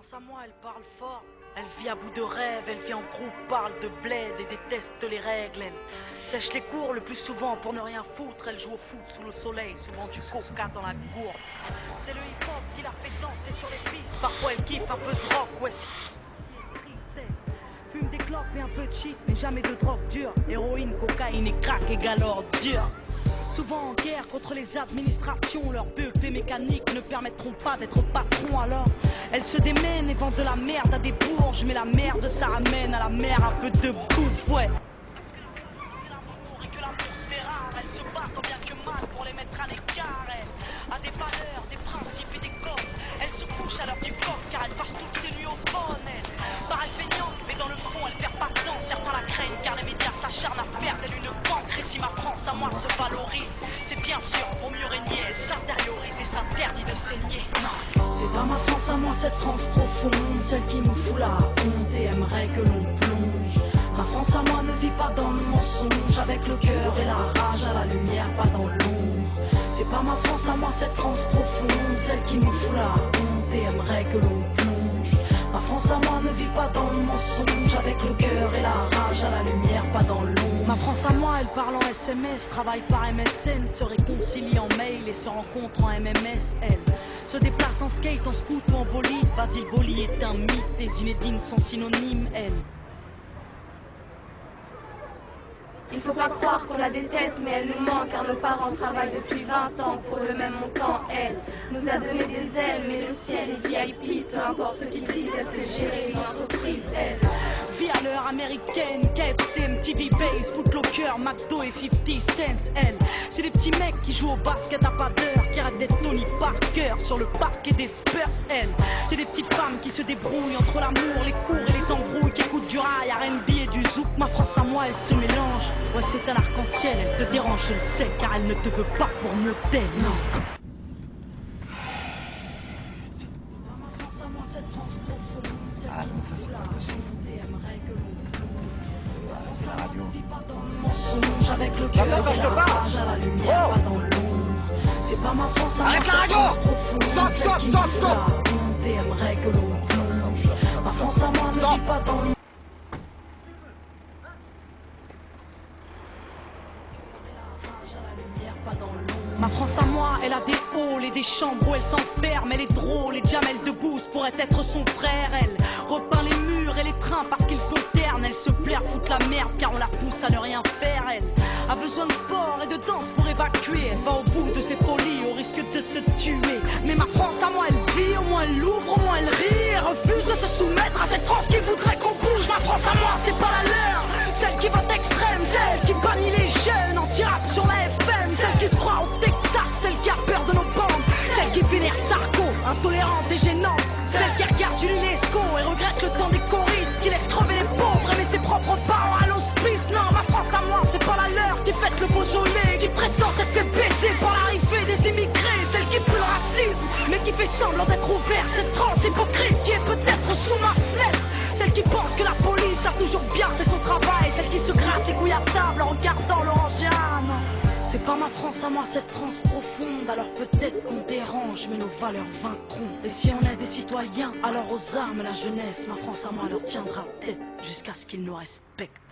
France à moi, elle parle fort. Elle vit à bout de rêve, elle vit en groupe, parle de bled et déteste les règles. Elle sèche les cours le plus souvent pour ne rien foutre. Elle joue au foot sous le soleil, souvent du coca dans la gourde. C'est le hip-hop qui la fait danser sur les pistes. Parfois elle kiffe un peu de rock, ouais. Fume des clopes et un peu de shit, mais jamais de drogue dure. Héroïne, cocaïne et crack égale ordure. Souvent en guerre contre les administrations, leurs BEP mécaniques ne permettront pas d'être patron. Alors elles se démènent et vendent de la merde à des bourges, mais la merde ça ramène à la mer un peu de bouffe, ouais. C'est l'amour et que l'amour se fait rare. Elles se battent tant bien que mal pour les mettre à l'écart. Elles a des valeurs, des principes et des codes. Elles se couchent à l'heure du coq car elles passent toutes ces nuits au phone. Paraît feignante, mais dans le fond elle perd pas de temps. Certains la craignent car les médias s'acharnent à perdre elle une cancre. Et si ma France à moi se valorise, c'est bien sûr pour mieux régner. Elle s'intériorise et s'interdit de saigner. Non, c'est pas ma France à moi, cette France profonde, celle qui me fout la honte et aimerait que l'on plonge. Ma France à moi ne vit pas dans le mensonge, avec le cœur et la rage à la lumière, pas dans l'ombre. C'est pas ma France à moi, cette France profonde, celle qui me fout la honte et aimerait que l'on plonge. Ma France à moi ne vit pas dans le mensonge, avec le cœur et la rage à la lumière, pas dans l'ombre. Ma France à moi, elle parle en SMS, travaille par MSN, se réconcilie en mail et se rencontre en MMS. Elle se déplace en skate, en scoot ou en bolide. Basile Boli est un mythe, des Zinedine sont synonymes, elle. Il faut pas croire qu'on la déteste, mais elle nous manque car nos parents travaillent depuis 20 ans pour le même montant. Elle nous a donné des ailes, mais le ciel est VIP, peu importe ce qu'ils disent, elle sait gérer une entreprise, elle. Vie à l'heure américaine, KFC, MTV Base, Footlocker, McDo et 50 cents, elle. C'est des petits mecs qui jouent au basket à pas d'heure, qui rêvent d'être Tony Parker sur le parquet des Spurs, elle. C'est des petites femmes qui se débrouillent entre l'amour, les cours et les embrouilles, qui écoutent du rail, R&B et du zouk. Ma France à moi, elle se mélange. Ouais, c'est un arc-en-ciel, elle te dérange, je le sais, car elle ne te veut pas pour modèle, non. Ah non, ça c'est pas possible. La radio. Avec le cœur Attends, je te parle. à la lumière, pas dans l'ombre. C'est pas ma France à arrête moi, la radio. Stop. Et aimerait que l'on plonge. Ma France à moi ne vit pas dans le... Ma France à moi, elle a des halls et des chambres où elle s'enferme. Elle est drôle et Jamel Debbouze pourrait être son frère. Elle repeint les murs et les trains parce qu'ils sont ternes. Elle se plaire, fout la merde car on la pousse à ne rien faire. Elle a besoin de sport et de danse pour évacuer. Elle va au bout de ses folies au risque de se tuer. Mais ma France à moi, elle vit, au moins elle l'ouvre, au moins elle rit. Elle refuse de se soumettre à cette France qui voudrait qu'on bouge. Ma France à moi, c'est pas la leur, celle qui vote extrême, celle qui bannit les jeunes anti-rap sur la FM, celle qui se croit au Texas, celle qui a peur de nos bandes, celle qui vénère Sarko, intolérante et gênante, celle qui regarde Julie Lescaut et regrette le temps des choristes, qui laisse crever les pauvres et met ses propres parents à l'hospice. Non, ma France à moi, c'est pas la leur, qui fête le Beaujolais, qui prétend s'être fait baiser par l'arrivée des immigrés, celle qui pue le racisme, mais qui fait semblant d'être ouverte, cette France hypocrite qui est peut-être sous ma fenêtre. Celle qui pense que la police a toujours bien fait son travail, celle qui se gratte les couilles à table en regardant l'Orangea. Non, c'est pas ma France à moi, cette France profonde. Alors peut-être qu'on dérange, mais nos valeurs vaincront. Et si on est des citoyens, alors aux armes la jeunesse. Ma France à moi leur tiendra tête jusqu'à ce qu'ils nous respectent.